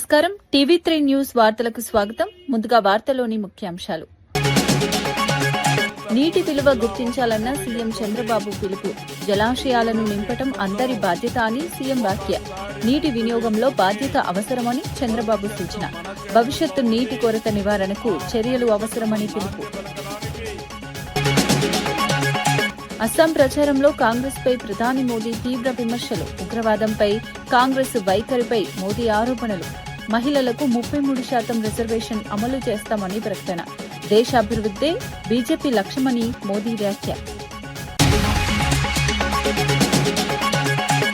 నమస్కారం. టీవీ3 న్యూస్ వార్తలకు స్వాగతం. ముందుగా వార్తలోని ముఖ్యాంశాలు. నీటి విలువ గుర్తించాలన్న సీఎం చంద్రబాబు పిలుపు. జలాశయాలను నింపటం అందరి బాధ్యత అని సీఎం వ్యాఖ్య. నీటి వినియోగంలో బాధ్యత అవసరమని చంద్రబాబు సూచన. భవిష్యత్తు నీటి కొరత నివారణకు చర్యలు అవసరమని పిలుపు. అస్సాం ప్రచారంలో కాంగ్రెస్ పై ప్రధాని మోదీ తీవ్ర విమర్శలు. ఉగ్రవాదంపై కాంగ్రెస్ వైఖరిపై మోదీ ఆరోపణలు. మహిళలకు 33% రిజర్వేషన్ అమలు చేస్తామని ప్రకటన. దేశాభివృద్ధే బీజేపీ లక్ష్యమని మోదీ వ్యాఖ్య.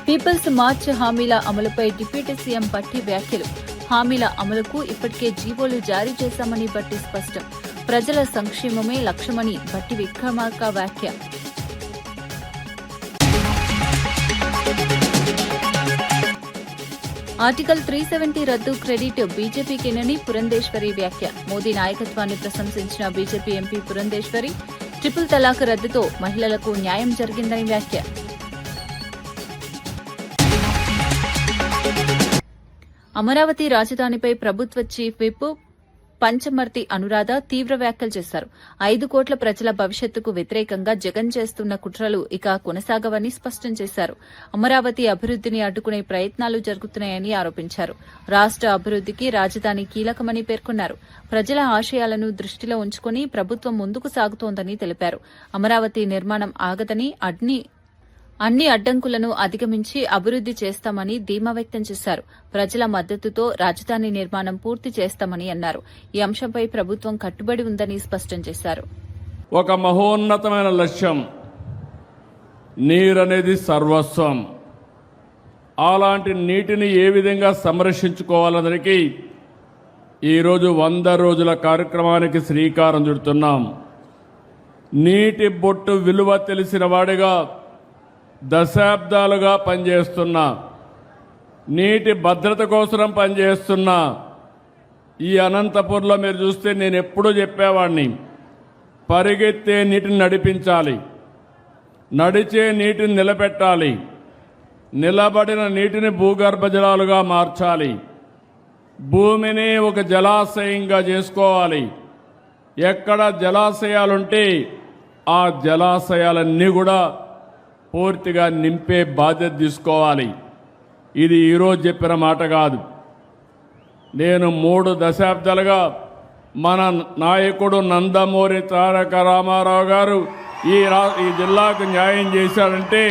పీపుల్స్ మార్చ్ హామీల అమలుపై డిప్యూటీ సీఎం భట్టి వ్యాఖ్యలు. హామీల అమలుకు ఇప్పటికే జీవోలు జారీ చేశామని భట్టి స్పష్టం. ప్రజల సంక్షేమమే లక్ష్యమని భట్టి విక్రమార్క వ్యాఖ్య. ఆర్టికల్ 370 రద్దు క్రెడిట్ బీజేపీకేనని పురంధేశ్వరి వ్యాఖ్య. మోదీ నాయకత్వాన్ని ప్రశంసించిన బీజేపీ ఎంపీ పురంధేశ్వరి ట్రిపుల్ తలాక్ రద్దుతో మహిళలకు న్యాయం జరిగిందని వ్యాఖ్య. అమరావతి రాజధానిపై ప్రభుత్వ చీఫ్ విప్ పంచమర్తి అనురాధ తీవ్ర వ్యాఖ్యలు చేశారు. 5 కోట్ల ప్రజల భవిష్యత్తుకు వ్యతిరేకంగా జగన్ చేస్తున్న కుట్రలు ఇక కొనసాగవని స్పష్టం చేశారు. అమరావతి అభివృద్దిని అడ్డుకునే ప్రయత్నాలు జరుగుతున్నాయని ఆరోపించారు. రాష్ట అభివృద్దికి రాజధాని కీలకమని పేర్కొన్నారు. ప్రజల ఆశయాలను దృష్టిలో ఉంచుకుని ప్రభుత్వం ముందుకు సాగుతోందని తెలిపారు. అమరావతి నిర్మాణం ఆగదని అన్ని అడ్డంకులను అధిగమించి అభివృద్ది చేస్తామని ధీమా వ్యక్తం చేశారు. ప్రజల మద్దతుతో రాజధాని నిర్మాణం పూర్తి చేస్తామని అన్నారు. ఈ అంశంపై ప్రభుత్వం కట్టుబడి ఉందని స్పష్టం చేశారు. ఒక మహోన్నతమైన లక్ష్యం, నీరనేది సర్వస్వం. అలాంటి నీటిని ఏ విధంగా సంరక్షించుకోవాలనడానికి ఈరోజు 100 రోజుల కార్యక్రమానికి శ్రీకారం చుడుతున్నాం. నీటి బొట్టు విలువ తెలిసిన వాడిగా దశాబ్దాలుగా పనిచేస్తున్నా, నీటి భద్రత కోసం పనిచేస్తున్నా. ఈ అనంతపూర్లో మీరు చూస్తే నేను ఎప్పుడూ చెప్పేవాడిని, పరిగెత్తే నీటిని నడిపించాలి, నడిచే నీటిని నిలబెట్టాలి, నిలబడిన నీటిని భూగర్భ జలాలుగా మార్చాలి, భూమిని ఒక జలాశయంగా చేసుకోవాలి. ఎక్కడ జలాశయాలుంటే ఆ జలాశయాలన్నీ కూడా పూర్తిగా నింపే బాధ్యత తీసుకోవాలి. ఇది ఈరోజు చెప్పిన మాట కాదు. నేను 3 దశాబ్దాలుగా మన నాయకుడు నందమూరి తారక రామారావు గారు ఈ జిల్లాకు న్యాయం చేశాడంటే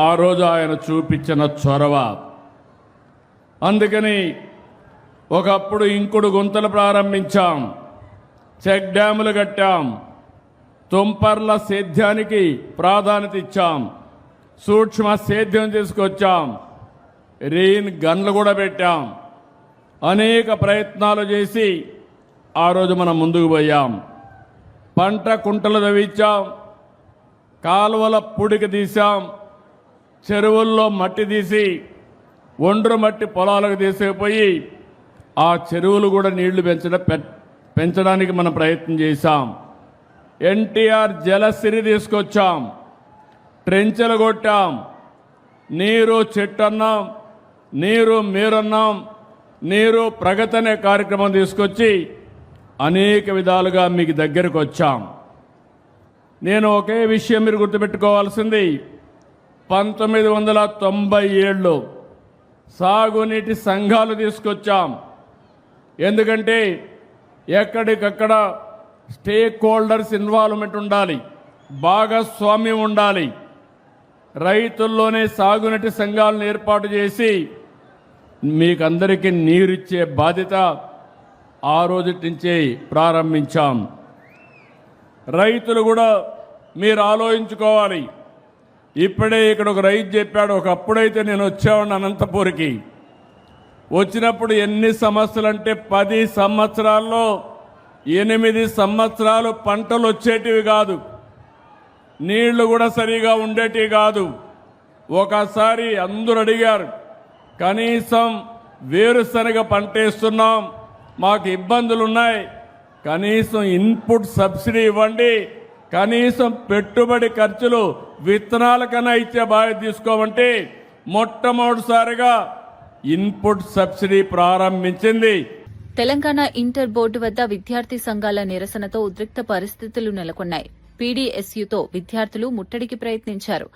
ఆ రోజు ఆయన చూపించిన చొరవ. అందుకని ఒకప్పుడు ఇంకుడు గుంతలు ప్రారంభించాం, చెక్ డ్యాములు కట్టాం, తుంపర్ల సేద్యానికి ప్రాధాన్యత ఇచ్చాం, సూక్ష్మ సేద్యం తీసుకొచ్చాం, రెయిన్ గన్లు కూడా పెట్టాం. అనేక ప్రయత్నాలు చేసి ఆ రోజు మనం ముందుకు పోయాం. పంట కుంటలు తవ్వించాం, కాలువల పుడికి తీసాం, చెరువుల్లో మట్టి తీసి ఒండ్రు మట్టి పొలాలకు తీసుకుపోయి ఆ చెరువులు కూడా నీళ్లు పెంచడానికి మనం ప్రయత్నం చేశాం. ఎన్టీఆర్ జలసిరి తీసుకొచ్చాం, ట్రెంచెలు కొట్టాం, నీరు చెట్టన్నాం, నీరు మీరన్నాం, నీరు ప్రగతి అనే కార్యక్రమం తీసుకొచ్చి అనేక విధాలుగా మీకు దగ్గరకు వచ్చాం. నేను ఒకే విషయం మీరు గుర్తుపెట్టుకోవాల్సింది, 1997లో సాగునీటి సంఘాలు తీసుకొచ్చాం. ఎందుకంటే ఎక్కడికక్కడ స్టేక్ హోల్డర్స్ ఇన్వాల్వ్మెంట్ ఉండాలి, భాగస్వామ్యం ఉండాలి. రైతుల్లోనే సాగునీటి సంఘాలను ఏర్పాటు చేసి మీకందరికీ నీరిచ్చే బాధ్యత ఆ రోజు నుంచే ప్రారంభించాం. రైతులు కూడా మీరు ఆలోచించుకోవాలి. ఇప్పుడే ఇక్కడ ఒక రైతు చెప్పాడు, ఒకప్పుడైతే నేను వచ్చేవాడిని అనంతపూర్కి. వచ్చినప్పుడు ఎన్ని సమస్యలంటే 10 సంవత్సరాల్లో 8 సంవత్సరాలు పంటలు వచ్చేటివి కాదు, నీళ్లు కూడా సరిగా ఉండేటివి కాదు. ఒకసారి అందరూ అడిగారు, కనీసం వేరుశనగ పంట వేస్తున్నాం, మాకు ఇబ్బందులు ఉన్నాయి, కనీసం ఇన్పుట్ సబ్సిడీ ఇవ్వండి, కనీసం పెట్టుబడి ఖర్చులు విత్తనాల కన్నా ఇచ్చే బాధ్యత తీసుకోమంటే మొట్టమొదటిసారిగా ఇన్పుట్ సబ్సిడీ ప్రారంభించింది. తెలంగాణ ఇంటర్ బోర్డు వద్ద విద్యార్థి సంఘాల నిరసనతో ఉద్రిక్త పరిస్థితులు నెలకొన్నాయి. పీడీఎస్యూతో విద్యార్థులు ముట్టడికి ప్రయత్నించారు.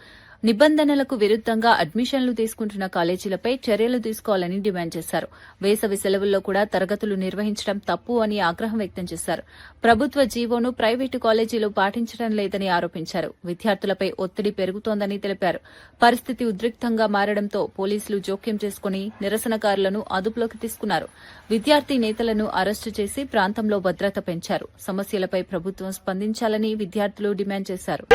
నిబంధనలకు విరుద్దంగా అడ్మిషన్లు తీసుకుంటున్న కాలేజీలపై చర్యలు తీసుకోవాలని డిమాండ్ చేశారు. వేసవి సెలవుల్లో కూడా తరగతులు నిర్వహించడం తప్పు అని ఆగ్రహం వ్యక్తం చేశారు. ప్రభుత్వ జీవోను ప్రైవేటు కాలేజీలు పాటించడం లేదని ఆరోపించారు. విద్యార్థులపై ఒత్తిడి పెరుగుతోందని తెలిపారు. పరిస్థితి ఉద్రిక్తంగా మారడంతో పోలీసులు జోక్యం చేసుకుని నిరసనకారులను అదుపులోకి తీసుకున్నారు. విద్యార్థి నేతలను అరెస్టు చేసి ప్రాంతంలో భద్రత పెంచారు. సమస్యలపై ప్రభుత్వం స్పందించాలని విద్యార్థులు డిమాండ్ చేశారు.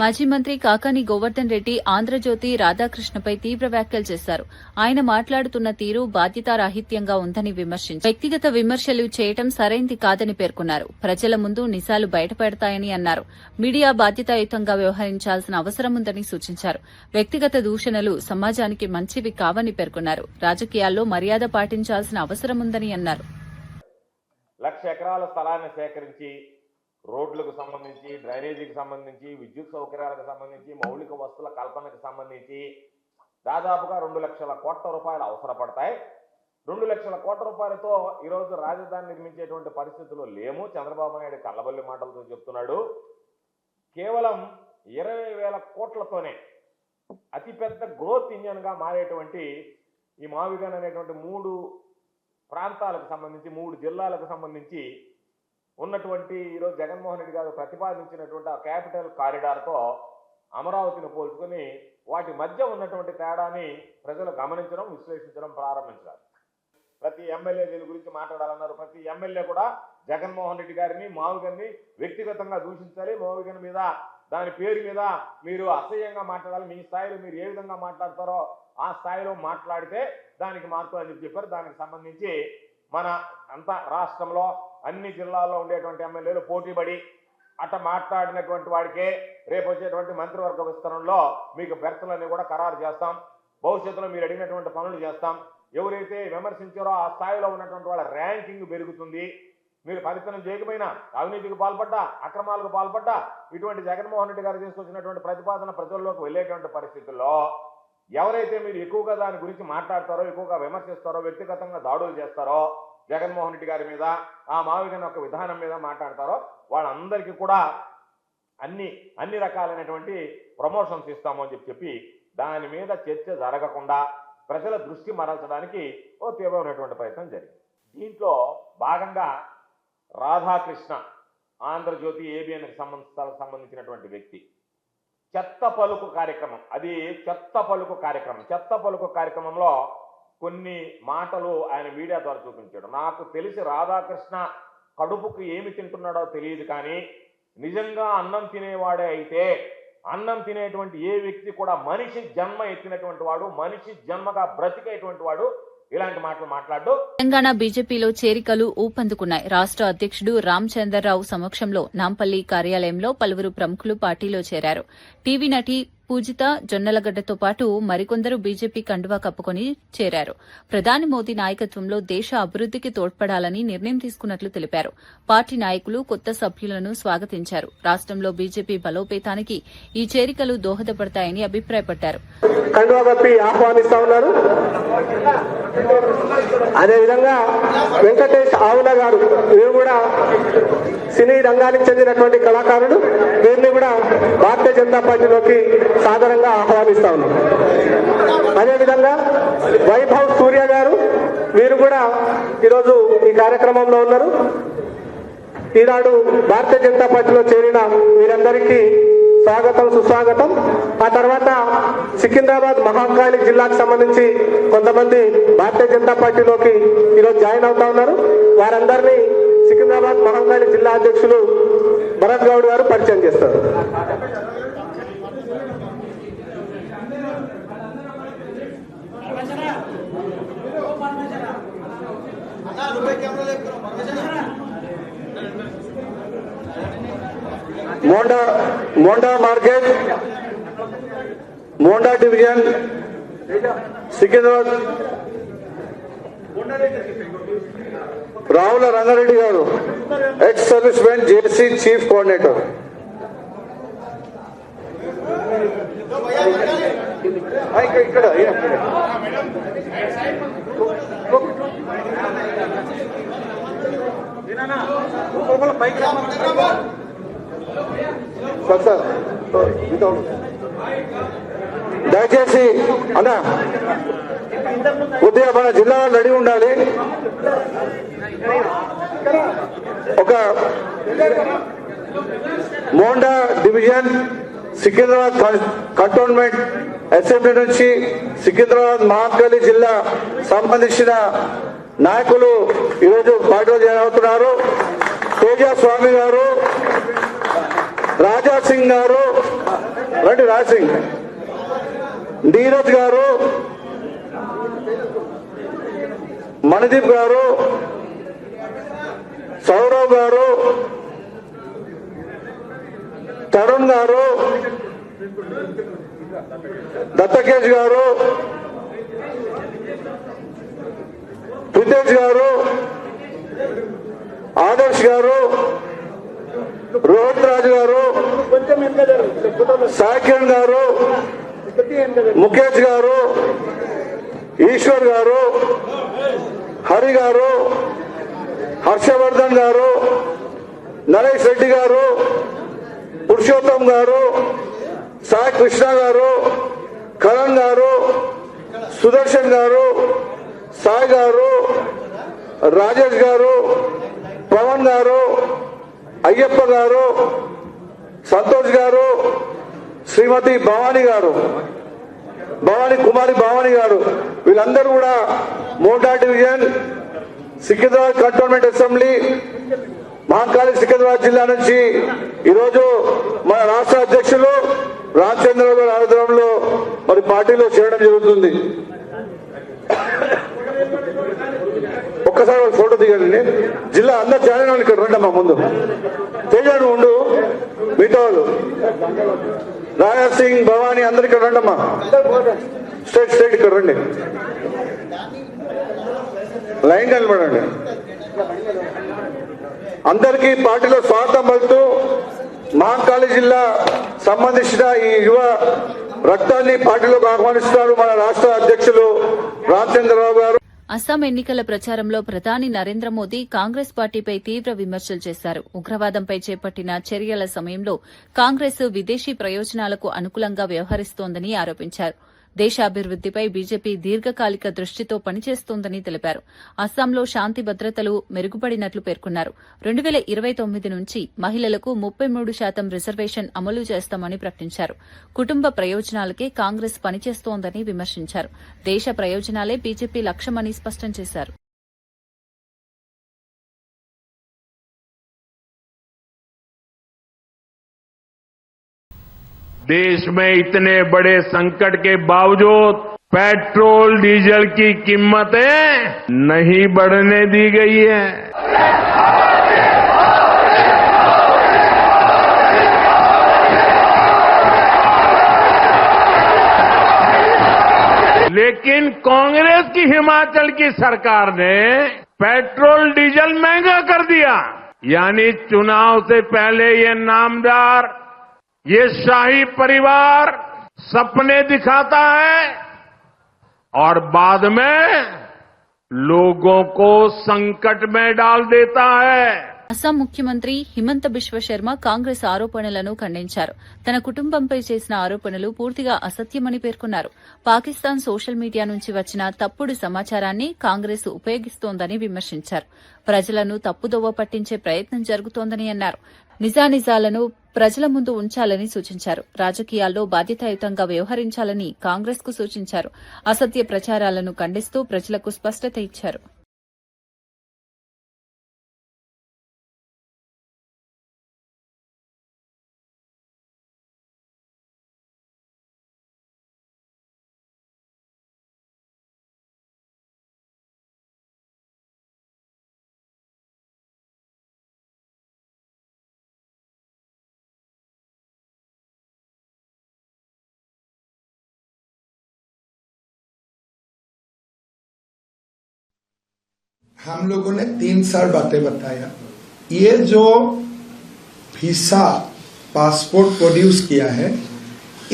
మాజీ మంత్రి కాకాని గోవర్ధన్ రెడ్డి ఆంధ్రజ్యోతి రాధాకృష్ణపై తీవ్ర వ్యాఖ్యలు చేశారు. ఆయన మాట్లాడుతున్న తీరు బాధ్యతారాహిత్యంగా ఉందని విమర్శించారు. వ్యక్తిగత విమర్శలు చేయడం సరైంది కాదని పేర్కొన్నారు. ప్రజల ముందు నిజాలు బయటపడతాయని అన్నారు. మీడియా బాధ్యతాయుతంగా వ్యవహరించాల్సిన అవసరం ఉందని సూచించారు. వ్యక్తిగత దూషణలు సమాజానికి మంచివి కావని పేర్కొన్నారు. రాజకీయాల్లో మర్యాద పాటించాల్సిన అవసరం ఉందని అన్నారు. 1,00,000 ఎకరాల స్థలాన్ని సేకరించి రోడ్లకు సంబంధించి, డ్రైనేజీకి సంబంధించి, విద్యుత్ సౌకర్యాలకు సంబంధించి, మౌలిక వస్తువుల కల్పనకు సంబంధించి దాదాపుగా 2,00,000 కోట్ల రూపాయలు అవసరపడతాయి. 2,00,000 కోట్ల రూపాయలతో ఈరోజు రాజధాని నిర్మించేటువంటి పరిస్థితులు లేము. చంద్రబాబు నాయుడు కళ్ళబల్లి మాటలతో చెప్తున్నాడు. కేవలం 20,000 కోట్లతోనే అతిపెద్ద గ్రోత్ ఇంజన్గా మారేటువంటి ఈ మావిగన్ అనేటువంటి 3 ప్రాంతాలకు సంబంధించి, 3 జిల్లాలకు సంబంధించి ఉన్నటువంటి ఈరోజు జగన్మోహన్ రెడ్డి గారు ప్రతిపాదించినటువంటి ఆ క్యాపిటల్ కారిడార్తో అమరావతిని పోల్చుకొని వాటి మధ్య ఉన్నటువంటి తేడాని ప్రజలు గమనించడం, విశ్లేషించడం ప్రారంభించారు. ప్రతి ఎమ్మెల్యే దీని గురించి మాట్లాడాలన్నారు. ప్రతి ఎమ్మెల్యే కూడా జగన్మోహన్ రెడ్డి గారిని, మావిగన్ని వ్యక్తిగతంగా దూషించాలి. మావిగన్ మీద, దాని పేరు మీద మీరు అసహ్యంగా మాట్లాడాలి. మీ స్థాయిలో మీరు ఏ విధంగా మాట్లాడతారో ఆ స్థాయిలో మాట్లాడితే దానికి మార్పు అని చెప్పారు. దానికి సంబంధించి మన అంతా రాష్ట్రంలో అన్ని జిల్లాల్లో ఉండేటువంటి ఎమ్మెల్యేలు పోటీపడి అట్ట మాట్లాడినటువంటి వాడికే రేపు వచ్చేటువంటి మంత్రివర్గ విస్తరణలో మీకు బెర్తలన్నీ కూడా ఖరారు చేస్తాం. భవిష్యత్తులో మీరు అడిగినటువంటి పనులు చేస్తాం. ఎవరైతే విమర్శించారో ఆ స్థాయిలో ఉన్నటువంటి వాళ్ళ ర్యాంకింగ్ పెరుగుతుంది. మీరు పరిపాలన చేయకపోయినా, అవినీతికి పాల్పడ్డా, అక్రమాలకు పాల్పడ్డా, ఇటువంటి జగన్మోహన్ రెడ్డి గారు తీసుకొచ్చినటువంటి ప్రతిపాదన ప్రజల్లోకి వెళ్ళేటువంటి పరిస్థితుల్లో ఎవరైతే మీరు ఎక్కువగా దాని గురించి మాట్లాడతారో, ఎక్కువగా విమర్శిస్తారో, వ్యక్తిగతంగా దాడులు చేస్తారో, జగన్మోహన్ రెడ్డి గారి మీద, ఆ మావిగన్ ఒక విధానం మీద మాట్లాడతారో వాళ్ళందరికీ కూడా అన్ని రకాలైనటువంటి ప్రమోషన్స్ ఇస్తాము అని చెప్పి దాని మీద చర్చ జరగకుండా ప్రజల దృష్టి మరల్చడానికి ఓ తీవ్రమైనటువంటి ప్రయత్నం జరిగింది. దీంట్లో భాగంగా రాధాకృష్ణ, ఆంధ్రజ్యోతి ఏబిఎన్కి సంబంధించినటువంటి వ్యక్తి చెత్త పలుకు కార్యక్రమం, అది చెత్త పలుకు కార్యక్రమం. చెత్త పలుకు కార్యక్రమంలో కొన్ని మాటలు ఆయన మీడియా ద్వారా చూపించాడు. నాకు తెలిసి రాధాకృష్ణ కడుపుకు ఏమి తింటున్నాడో తెలియదు, కానీ నిజంగా అన్నం తినేవాడే అయితే, అన్నం తినేటువంటి ఏ వ్యక్తి కూడా మనిషి జన్మ ఎత్తినటువంటి వాడు, మనిషి జన్మగా బ్రతికేటువంటి వాడు ఇలాంటి మాటలు మాట్లాడు. తెలంగాణ బీజేపీలో చేరికలు ఊపందుకున్నాయి. రాష్ట్ర అధ్యక్షుడు రామచంద్రరావు సమక్షంలో నాంపల్లి కార్యాలయంలో పలువురు ప్రముఖులు పార్టీలో చేరారు. టీవీ నటి పూజిత జొన్నలగడ్డతో పాటు మరికొందరు బీజేపీ కండువా కప్పుకొని చేరారు. ప్రధాని మోదీ నాయకత్వంలో దేశ అభివృద్దికి తోడ్పడాలని నిర్ణయం తీసుకున్నట్లు తెలిపారు. పార్టీ నాయకులు కొత్త సభ్యులను స్వాగతించారు. రాష్ట్రంలో బీజేపీ బలోపేతానికి ఈ చేరికలు దోహదపడతాయని అభిప్రాయపడ్డారు. అదేవిధంగా వెంకటేష్ ఆవుల గారు, వీరు కూడా సినీ రంగానికి చెందినటువంటి కళాకారుడు. వీరిని కూడా భారతీయ జనతా పార్టీలోకి సాదరంగా ఆహ్వానిస్తా ఉన్నాం. అదేవిధంగా వైభవ్ సూర్య గారు, వీరు కూడా ఈరోజు ఈ కార్యక్రమంలో ఉన్నారు. ఈనాడు భారతీయ జనతా పార్టీలో చేరిన వీరందరికీ స్వాగతం, సుస్వాగతం. ఆ తర్వాత సికింద్రాబాద్ మహంకాళి జిల్లాకు సంబంధించి కొంతమంది భారతీయ జనతా పార్టీలోకి ఈరోజు జాయిన్ అవుతా ఉన్నారు. వారందరినీ సికింద్రాబాద్ మహంకాళి జిల్లా అధ్యక్షులు భరత్ గౌడ్ గారు పరిచయం చేస్తారు. మోండా మార్కెట్, మోండా డివిజన్, సికింద్రాబాద్ రావుల రంగారెడ్డి గారు, ఎక్స్ సర్వీస్ మెన్, జేసీ చీఫ్ కోఆర్డినేటర్. ఇక్కడ సార్ దయచేసి అన్న కొద్దిగా మన జిల్లాలో రెడీ ఉండాలి. ఒక Monda division Secunderabad cantonment assembly నుంచి సికింద్రాబాద్ మహంకాళి జిల్లా సంబంధించిన నాయకులు ఈరోజు పార్టీలో జాయిన్ అవుతున్నారు. తేజస్వామి గారు, రాజా సింగ్ గారు, రండి రాజ్ సింగ్, నీరజ్ గారు, మణిదీప్ గారు, సౌరవ్ గారు, తరుణ్ గారు, దత్తకేష్ గారు, ప్రితేష్ గారు, ఆదర్శ్ గారు, రోహిత్ రాజు గారు, సాకిరణ్ గారు, ముఖేష్ గారు, ఈశ్వర్ గారు, హరి గారు, హర్షవర్ధన్ గారు, నరేష్ రెడ్డి గారు, పురుషోత్తం గారు, సాయి కృష్ణ గారు, కరణ్ గారు, సుదర్శన్ గారు, సాయి గారు, రాజేష్ గారు, పవన్ గారు, అయ్యప్ప గారు, సంతోష్ గారు, శ్రీమతి భవానీ గారు, కుమారి భవానీ గారు, వీళ్ళందరూ కూడా Monda division Secunderabad cantonment assembly Mahankali Secunderabad జిల్లా నుంచి ఈరోజు మన రాష్ట్ర అధ్యక్షులు రామచంద్రరావు గారి ఆధ్వర్యంలో మరి పార్టీలో చేరడం జరుగుతుంది. ఒక్కసారి ఫోటో దిగండి. జిల్లా అందరు జాయిన్ అవ్వాలి. ఇక్కడ రండి అమ్మా, ముందు తేజాను ఉండు, మిగతా వాళ్ళు రాజా సింగ్, భవానీ అందరు ఇక్కడ రండి అమ్మా. స్ట్రైట్ ఇక్కడ రండి, లైన్ నిలబడండి. అందరికీ పార్టీలో స్వాగతం పలుకుతూ మహంకాళి జిల్లా సంబంధించిన ఈ యువ రక్తాన్ని పార్టీలోకి ఆహ్వానిస్తున్నారు మన రాష్ట్ర అధ్యక్షులు రామచంద్రరావు గారు. అస్సాం ఎన్నికల ప్రచారంలో ప్రధాని నరేంద్ర మోదీ కాంగ్రెస్ పార్టీపై తీవ్ర విమర్శలు చేశారు. ఉగ్రవాదంపై చేపట్టిన చర్యల సమయంలో కాంగ్రెస్ విదేశీ ప్రయోజనాలకు అనుకూలంగా వ్యవహరిస్తోందని ఆరోపించారు. దేశాభివృద్దిపై బీజేపీ దీర్ఘకాలిక దృష్టితో పనిచేస్తోందని తెలిపారు. అస్సాంలో శాంతి భద్రతలు మెరుగుపడినట్లు పేర్కొన్నారు. 2029 నుంచి మహిళలకు 33% రిజర్వేషన్ అమలు చేస్తామని ప్రకటించారు. కుటుంబ ప్రయోజనాలకే కాంగ్రెస్ పనిచేస్తోందని విమర్శించారు. దేశ ప్రయోజనాలే బీజేపీ లక్ష్యమని స్పష్టం చేశారు. देश में इतने बड़े संकट के बावजूद पेट्रोल डीजल की कीमतें नहीं बढ़ने दी गई है। लेकिन कांग्रेस की हिमाचल की सरकार ने पेट्रोल डीजल महंगा कर दिया। यानी चुनाव से पहले ये नामदार, ये शाही परिवार सपने दिखाता है और बाद में लोगों को संकट में डाल देता है। అస్సాం ముఖ్యమంత్రి హిమంత బిశ్వ శర్మ కాంగ్రెస్ ఆరోపణలను ఖండించారు. తన కుటుంబంపై చేసిన ఆరోపణలు పూర్తిగా అసత్యమని పేర్కొన్నారు. పాకిస్తాన్ సోషల్ మీడియా నుంచి వచ్చిన తప్పుడు సమాచారాన్ని కాంగ్రెస్ ఉపయోగిస్తోందని విమర్శించారు. ప్రజలను తప్పుదోవ పట్టించే ప్రయత్నం జరుగుతోందని అన్నారు. నిజానిజాలను ప్రజల ముందు ఉంచాలని సూచించారు. రాజకీయాల్లో బాధ్యతాయుతంగా వ్యవహరించాలని కాంగ్రెస్ కు సూచించారు. అసత్య ప్రచారాలను ఖండిస్తూ ప్రజలకు స్పష్టత ఇచ్చారు. हम लोगों ने 3-4 बातें बताया। ये जो वीसा पासपोर्ट प्रोड्यूस किया है,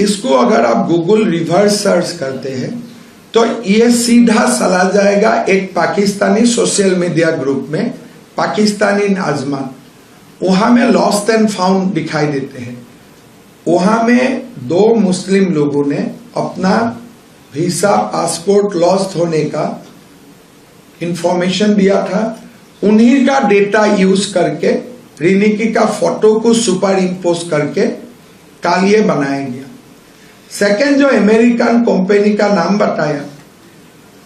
इसको अगर आप गूगल रिवर्स सर्च करते हैं तो ये सीधा चला जाएगा एक पाकिस्तानी सोशल मीडिया ग्रुप में, पाकिस्तानी आजमान। वहां में लॉस्ट एंड फाउंड दिखाई देते हैं। वहां में 2 मुस्लिम लोगों ने अपना वीसा पासपोर्ट लॉस्ट होने का इंफॉर्मेशन दिया था। उन्हीं का डेटा यूज करके रिनिकी का फोटो को सुपर इम्पोज करके कल ये बनाया गया। सेकेंड, जो अमेरिकन कंपनी का नाम बताया,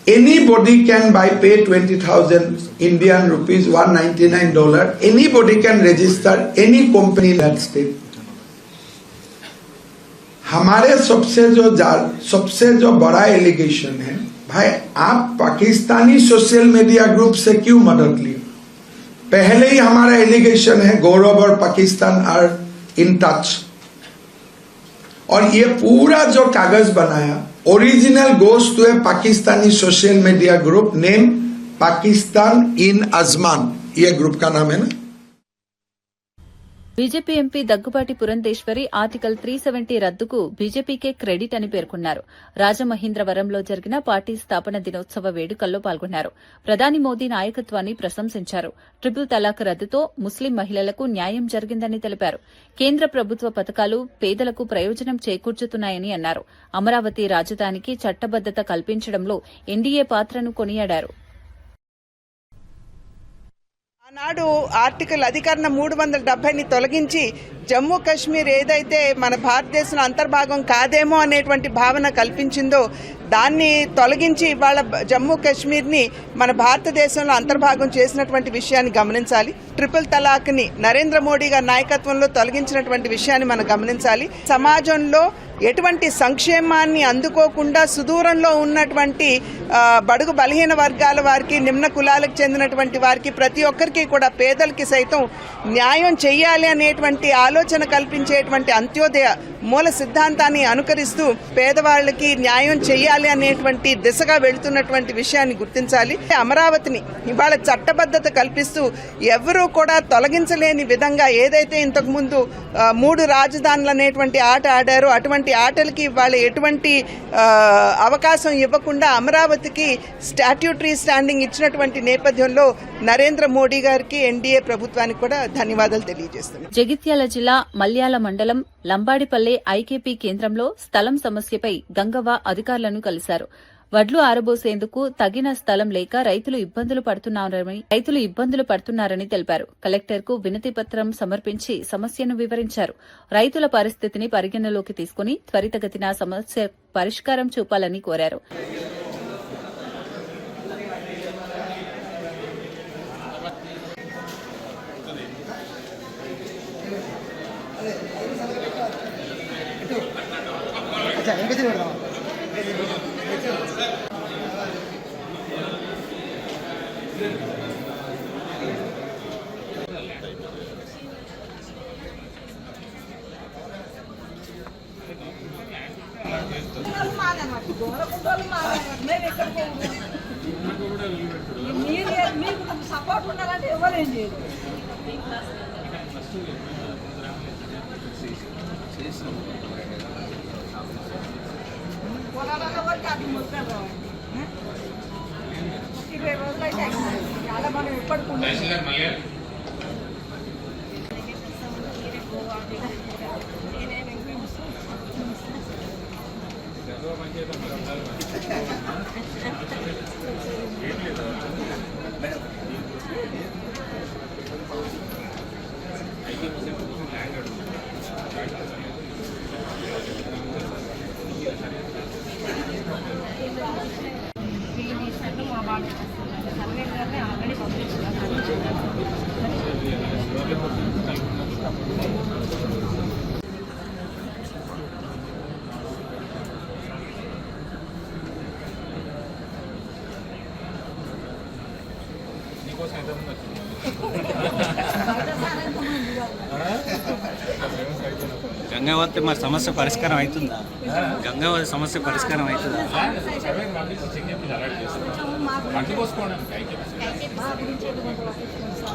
एनी बॉडी कैन बाय पे 20,000 Indian rupees $199, any body can register any company in that state. हमारे सबसे जो बड़ा एलिगेशन है, भाई आप पाकिस्तानी सोशल मीडिया ग्रुप से क्यों मदद ली? पहले ही हमारा एलिगेशन है गौरव और पाकिस्तान आर इन टच, और ये पूरा जो कागज बनाया original goes to a Pakistani social media group name Pakistan in Ajman, ये ग्रुप का नाम है ना। BJP MP Daggubati Purandeswari article 370 రద్దుకు బీజేపీకే క్రెడిట్ అని పేర్కొన్నారు. రాజమహేంద్రవరంలో జరిగిన పార్టీ స్థాపన దినోత్సవ వేడుకల్లో పాల్గొన్నారు. ప్రధాని మోదీ నాయకత్వాన్ని ప్రశంసించారు. ట్రిపుల్ తలాక్ రద్దుతో ముస్లిం మహిళలకు న్యాయం జరిగిందని తెలిపారు. కేంద్ర ప్రభుత్వ పథకాలు పేదలకు ప్రయోజనం చేకూర్చుతున్నాయని అన్నారు. అమరావతి రాజధానికి చట్టబద్దత కల్పించడంలో ఎన్డీఏ పాత్రను కొనియాడారు. ఆనాడు ఆర్టికల్ అధికరణ 370ని తొలగించి జమ్మూ కాశ్మీర్ ఏదైతే మన భారతదేశంలో అంతర్భాగం కాదేమో అనేటువంటి భావన కల్పించిందో దాన్ని తొలగించి ఇవాళ జమ్మూ కాశ్మీర్ని మన భారతదేశంలో అంతర్భాగం చేసినటువంటి విషయాన్ని గమనించాలి. ట్రిపుల్ తలాక్ని నరేంద్ర మోడీ గారి నాయకత్వంలో తొలగించినటువంటి విషయాన్ని మనం గమనించాలి. సమాజంలో ఎటువంటి సంక్షేమాన్ని అందుకోకుండా సుదూరంలో ఉన్నటువంటి బడుగు బలహీన వర్గాల వారికి, నిమ్న కులాలకు చెందినటువంటి వారికి, ప్రతి ఒక్కరికి కూడా పేదలకి సైతం న్యాయం చేయాలి అనేటువంటి ఆలోచన కల్పించేటువంటి అంత్యోదయ మూల సిద్ధాంతాన్ని అనుకరిస్తూ పేదవాళ్లకి న్యాయం చేయాలి అనేటువంటి దిశగా వెళుతున్నటువంటి విషయాన్ని గుర్తించాలి. అమరావతిని ఇవాళ చట్టబద్ధత కల్పిస్తూ ఎవరూ కూడా తొలగించలేని విధంగా ఏదైతే ఇంతకుముందు 3 రాజధానులు అనేటువంటి ఆట ఆడారో అటువంటి ఆటలకి ఇవాళ ఎటువంటి అవకాశం ఇవ్వకుండా అమరావతికి స్టాట్యూటరీ స్టాండింగ్ ఇచ్చినటువంటి నేపథ్యంలో నరేంద్ర మోడీ గారికి, ఎన్డీఏ ప్రభుత్వానికి కూడా ధన్యవాదాలు తెలియజేస్తున్నాను. జగిత్యాల జిల్లా మల్యాల మండలం లంబాడిపల్లె ఐకేపీ కేంద్రంలో స్థలం సమస్యపై గంగవ్వ అధికారులను కలిశారు. వడ్లు ఆరబోసేందుకు తగిన స్థలం లేక రైతులు ఇబ్బందులు పడుతున్నారని తెలిపారు. కలెక్టర్కు వినతి పత్రం సమర్పించి సమస్యను వివరించారు. రైతుల పరిస్థితిని పరిగణలోకి తీసుకుని త్వరితగతిన సమస్య పరిష్కారం చూపాలని కోరారు. గోరకుంటోళ్ళు మేము ఎక్కడ మీకు సపోర్ట్ ఉండాలంటే ఎవరేం చేయదు. పొలాలలో వరకు అది మొత్తం రావాలి. 20 రోజులు అయితే చాలా మనం ఎప్పటికి మా బాగా సర్వే గారిని ఆల్రెడీ పంపించారు. గంగావతి మరి సమస్య పరిష్కారం అవుతుందా? గంగావతి సమస్య పరిష్కారం అవుతుందా?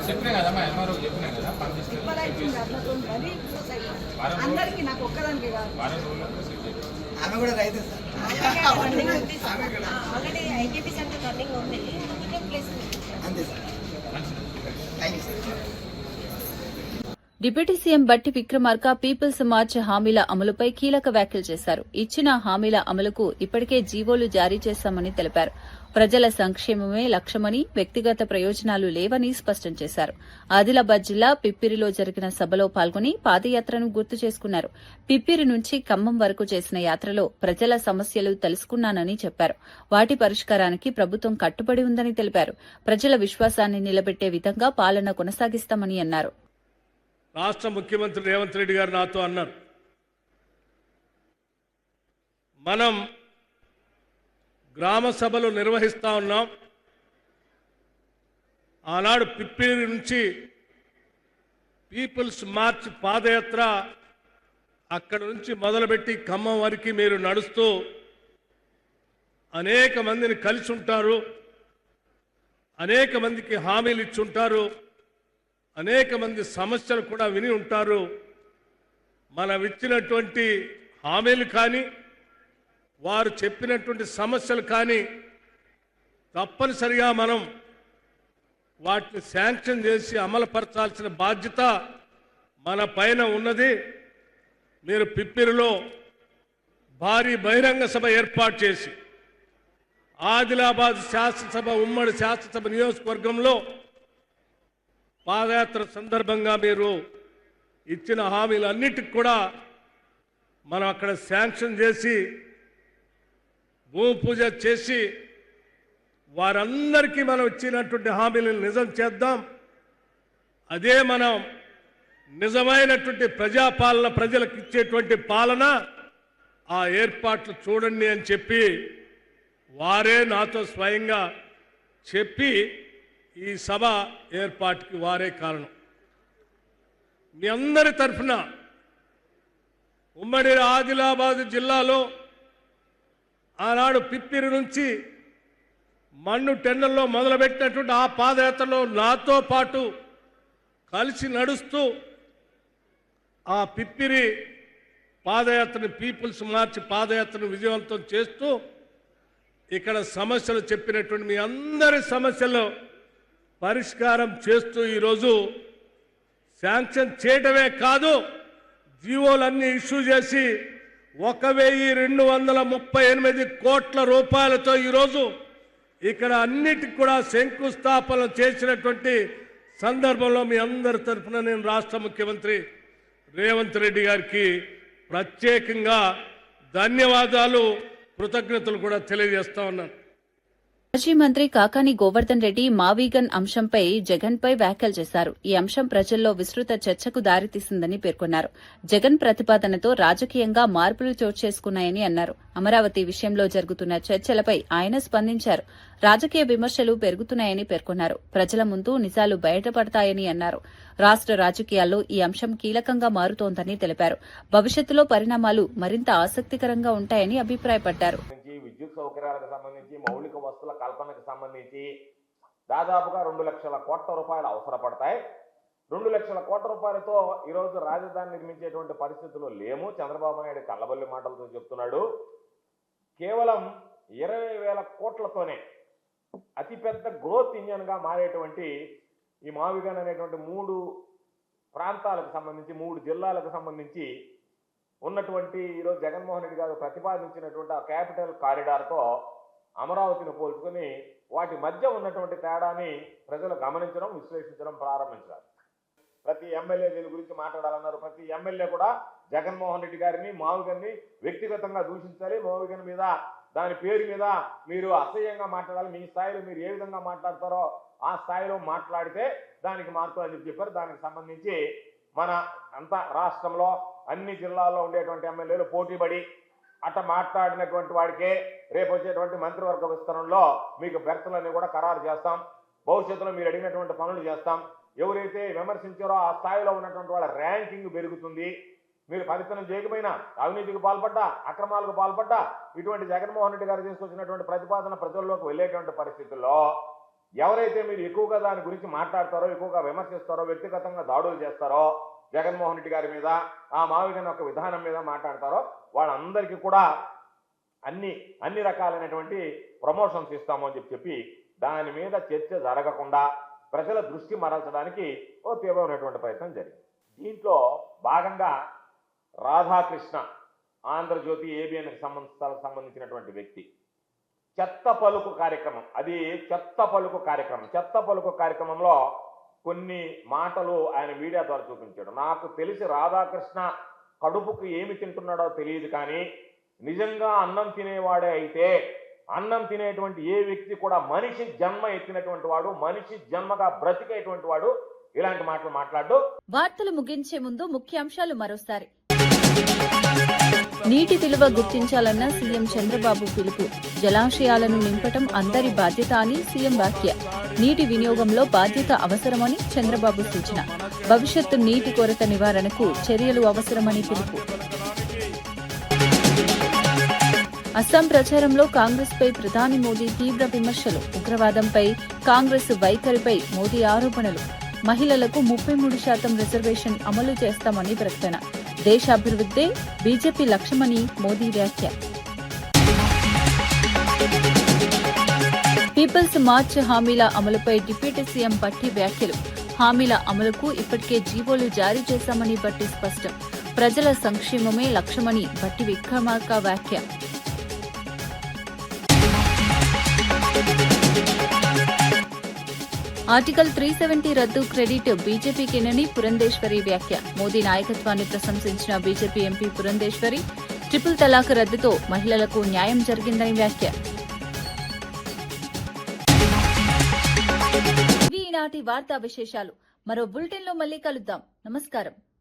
చెప్పినా కదమ్మా, ఎంఆర్ఓ చెప్పినా కదా, అందరికి నాకు ఒక్కదానికి కాదు. ఆమె కూడా రైతు sir. Already IKP centre running ఉంది. అంతే sir. Thank you sir. Deputy CM బట్టి విక్రమార్క పీపుల్స్ మార్చ్ హామీల అమలుపై కీలక వ్యాఖ్యలు చేశారు. ఇచ్చిన హామీల అమలుకు ఇప్పటికే జీవోలు జారీ చేశామని తెలిపారు. ప్రజల సంక్షేమమే లక్ష్యమని, వ్యక్తిగత ప్రయోజనాలు లేవని స్పష్టం చేశారు. ఆదిలాబాద్ జిల్లా పిప్పిరిలో జరిగిన సభలో పాల్గొని పాదయాత్రను గుర్తు చేసుకున్నారు. పిప్పిరి నుంచి ఖమ్మం వరకు చేసిన యాత్రలో ప్రజల సమస్యలు తెలుసుకున్నానని చెప్పారు. వాటి పరిష్కారానికి ప్రభుత్వం కట్టుబడి ఉందని తెలిపారు. ప్రజల విశ్వాసాన్ని నిలబెట్టే విధంగా పాలన కొనసాగిస్తామని అన్నారు. రాష్ట్ర ముఖ్యమంత్రి రేవంత్ రెడ్డి గారు నాతో అన్నారు, మనం గ్రామ సభలు నిర్వహిస్తా ఉన్నాం. ఆనాడు పిప్పిరి నుంచి పీపుల్స్ మార్చ్ పాదయాత్ర అక్కడి నుంచి మొదలుపెట్టి ఖమ్మం వరకు మీరు నడుస్తూ అనేక మందిని కలిసి ఉంటారు, అనేక మందికి హామీలు ఇచ్చి ఉంటారు, అనేక మంది సమస్యలు కూడా విని ఉంటారు. మనం ఇచ్చినటువంటి హామీలు కానీ, వారు చెప్పినటువంటి సమస్యలు కానీ తప్పనిసరిగా మనం వాటిని శాంక్షన్ చేసి అమలుపరచాల్సిన బాధ్యత మన పైన ఉన్నది. మీరు పిప్పిరిలో భారీ బహిరంగ సభ ఏర్పాటు చేసి ఆదిలాబాద్ శాసనసభ ఉమ్మడి శాసనసభ నియోజకవర్గంలో పాదయాత్ర సందర్భంగా మీరు ఇచ్చిన హామీలన్నిటికి కూడా మనం అక్కడ శాంక్షన్ చేసి భూమి పూజ చేసి వారందరికీ మనం ఇచ్చినటువంటి హామీలను నిజం చేద్దాం. అదే మనం నిజమైనటువంటి ప్రజాపాలన, ప్రజలకు ఇచ్చేటువంటి పాలన, ఆ ఏర్పాట్లు చూడండి అని చెప్పి వారే నాతో స్వయంగా చెప్పి ఈ సభ ఏర్పాటుకి వారే కారణం. మీ అందరి తరఫున ఉమ్మడి ఆదిలాబాద్ జిల్లాలో ఆనాడు పిప్పిరి నుంచి మన్ను టెండర్లో మొదలుపెట్టినటువంటి ఆ పాదయాత్రలో నాతో పాటు కలిసి నడుస్తూ ఆ పిప్పిరి పాదయాత్రని, పీపుల్స్ మార్చ్ పాదయాత్రను విజయవంతం చేస్తూ ఇక్కడ సమస్యలు చెప్పినటువంటి మీ అందరి సమస్యలు పరిష్కారం చేస్తూ ఈరోజు శాంక్షన్ చేయడమే కాదు, జీవోలన్నీ ఇష్యూ చేసి 1238 కోట్ల రూపాయలతో ఈరోజు ఇక్కడ అన్నిటికి కూడా శంకుస్థాపన చేసినటువంటి సందర్భంలో మీ అందరి తరఫున నేను రాష్ట్ర ముఖ్యమంత్రి రేవంత్ రెడ్డి గారికి ప్రత్యేకంగా ధన్యవాదాలు, కృతజ్ఞతలు కూడా తెలియజేస్తా ఉన్నాను. మాజీ మంత్రి కాకాని గోవర్ధన్ రెడ్డి మావీగన్ అంశంపై జగన్పై వ్యాఖ్యలు చేశారు. ఈ అంశం ప్రజల్లో విస్తృత చర్చకు దారితీసిందని పేర్కొన్నారు. జగన్ ప్రతిపాదనతో రాజకీయంగా మార్పులు చోటు చేసుకున్నాయని అన్నారు. అమరావతి విషయంలో జరుగుతున్న చర్చలపై ఆయన స్పందించారు. రాజకీయ విమర్శలు పెరుగుతున్నాయని పేర్కొన్నారు. ప్రజల ముందు నిజాలు బయటపడతాయని అన్నారు. రాష్ట్ర రాజకీయాల్లో ఈ అంశం కీలకంగా మారుతోందని తెలిపారు. భవిష్యత్తులో పరిణామాలు మరింత ఆసక్తికరంగా ఉంటాయని అభిప్రాయపడ్డారు. సంబంధించి దాదాపుగా 2 లక్షల కోట్ల రూపాయలు అవసరపడతాయి. 2 లక్షల కోట్ల రూపాయలతో ఈరోజు రాజధాని నిర్మించేటువంటి పరిస్థితులు లేము. చంద్రబాబు నాయుడు కల్లబల్లి మాటలతో చెప్తున్నాడు. కేవలం 20,000 కోట్లతోనే అతిపెద్ద గ్రోత్ ఇంజన్గా మారేటువంటి ఈ మావిగన్ అనేటువంటి 3 ప్రాంతాలకు సంబంధించి 3 జిల్లాలకు సంబంధించి ఉన్నటువంటి ఈరోజు జగన్మోహన్ రెడ్డి గారు ప్రతిపాదించినటువంటి ఆ క్యాపిటల్ కారిడార్తో అమరావతిని పోల్చుకొని వాటి మధ్య ఉన్నటువంటి తేడాని ప్రజలు గమనించడం, విశ్లేషించడం ప్రారంభించారు. ప్రతి ఎమ్మెల్యే దీని గురించి మాట్లాడాలన్నారు. ప్రతి ఎమ్మెల్యే కూడా జగన్మోహన్ రెడ్డి గారిని, మావిగన్ని వ్యక్తిగతంగా దూషించాలి. మావిగన్ మీద, దాని పేరు మీద మీరు అసహ్యంగా మాట్లాడాలి. మీ స్థాయిలో మీరు ఏ విధంగా మాట్లాడతారో ఆ స్థాయిలో మాట్లాడితే దానికి మార్పు అని చెప్పారు. దానికి సంబంధించి మన అంతా రాష్ట్రంలో అన్ని జిల్లాల్లో ఉండేటువంటి ఎమ్మెల్యేలు పోటీపడి అట్ట మాట్లాడినటువంటి వాడికే రేపు వచ్చేటువంటి మంత్రివర్గ విస్తరణలో మీకు బెర్తలన్నీ కూడా ఖరారు చేస్తాం. భవిష్యత్తులో మీరు అడిగినటువంటి పనులు చేస్తాం. ఎవరైతే విమర్శించారో ఆ స్థాయిలో ఉన్నటువంటి వాళ్ళ ర్యాంకింగ్ పెరుగుతుంది. మీరు పరిపాలన చేయకపోయినా, అవినీతికి పాల్పడ్డా, అక్రమాలకు పాల్పడ్డా, ఇటువంటి జగన్మోహన్ రెడ్డి గారు తీసుకొచ్చినటువంటి ప్రతిపాదన ప్రజల్లోకి వెళ్ళేటువంటి పరిస్థితుల్లో ఎవరైతే మీరు ఎక్కువగా దాని గురించి మాట్లాడతారో, ఎక్కువగా విమర్శిస్తారో, వ్యక్తిగతంగా దాడులు చేస్తారో, జగన్మోహన్ రెడ్డి గారి మీద, ఆ మావిగన్ యొక్క విధానం మీద మాట్లాడతారో వాళ్ళందరికీ కూడా అన్ని రకాలైనటువంటి ప్రమోషన్స్ ఇస్తాము అని చెప్పి దాని మీద చర్చ జరగకుండా ప్రజల దృష్టి మరల్చడానికి ఓ తీవ్రమైనటువంటి ప్రయత్నం జరిగింది. దీంట్లో భాగంగా రాధాకృష్ణ, ఆంధ్రజ్యోతి ఏబిఎన్కి సంబంధించినటువంటి వ్యక్తి చెత్త పలుకు కార్యక్రమం, అది చెత్త పలుకు కార్యక్రమం. చెత్త పలుకు కార్యక్రమంలో కొన్ని మాటలు ఆయన మీడియా ద్వారా చూపించాడు. నాకు తెలిసి రాధాకృష్ణ కడుపుకు ఏమి తింటున్నాడో తెలియదు, కానీ నిజంగా అన్నం తినేవాడే అయితే అన్నం తినేటువంటి ఏ వ్యక్తి కూడా మనిషి జన్మ ఎత్తినటువంటి వాడు, మనిషి జన్మగా బ్రతికేటువంటి వాడు ఇలాంటి మాటలు మాట్లాడు. వార్తలు ముగించే ముందు ముఖ్యాంశాలు మరోసారి. నీటి విలువ గుర్తించాలన్న సీఎం చంద్రబాబు పిలుపు. జలాశయాలను నింపటం అందరి బాధ్యత అని సీఎం వ్యాఖ్య. నీటి వినియోగంలో బాధ్యత అవసరమని చంద్రబాబు సూచన. భవిష్యత్తు నీటి కొరత నివారణకు చర్యలు అవసరమని పిలుపు. అస్సాం ప్రచారంలో కాంగ్రెస్ పై ప్రధాని మోదీ తీవ్ర విమర్శలు. ఉగ్రవాదంపై కాంగ్రెస్ వైఖరిపై మోదీ ఆరోపణలు. మహిళలకు 33% రిజర్వేషన్ అమలు చేస్తామని ప్రకటన. దేశాభివృద్ధే బీజేపీ లక్ష్యమని మోదీ వ్యాఖ్య. పీపుల్స్ మార్చ్ హామీల అమలుపై డిప్యూటీ సీఎం భట్టి వ్యాఖ్యలు. హామీల అమలుకు ఇప్పటికే జీవోలు జారీ చేశామని భట్టి స్పష్టం. ప్రజల సంక్షేమమే లక్ష్యమని భట్టి విక్రమార్క వ్యాఖ్య. ఆర్టికల్ 370 రద్దు క్రెడిట్ బీజేపీకేనని పురంధేశ్వరి వ్యాఖ్య. మోదీ నాయకత్వాన్ని ప్రశంసించిన బీజేపీ ఎంపీ పురంధేశ్వరి ట్రిపుల్ తలాక్ రద్దుతో మహిళలకు న్యాయం జరిగిందని వ్యాఖ్య. ఇవి ఈనాటి వార్తా విశేషాలు. మరో బులెటిన్లో మళ్లీ కలుద్దాం. నమస్కారం.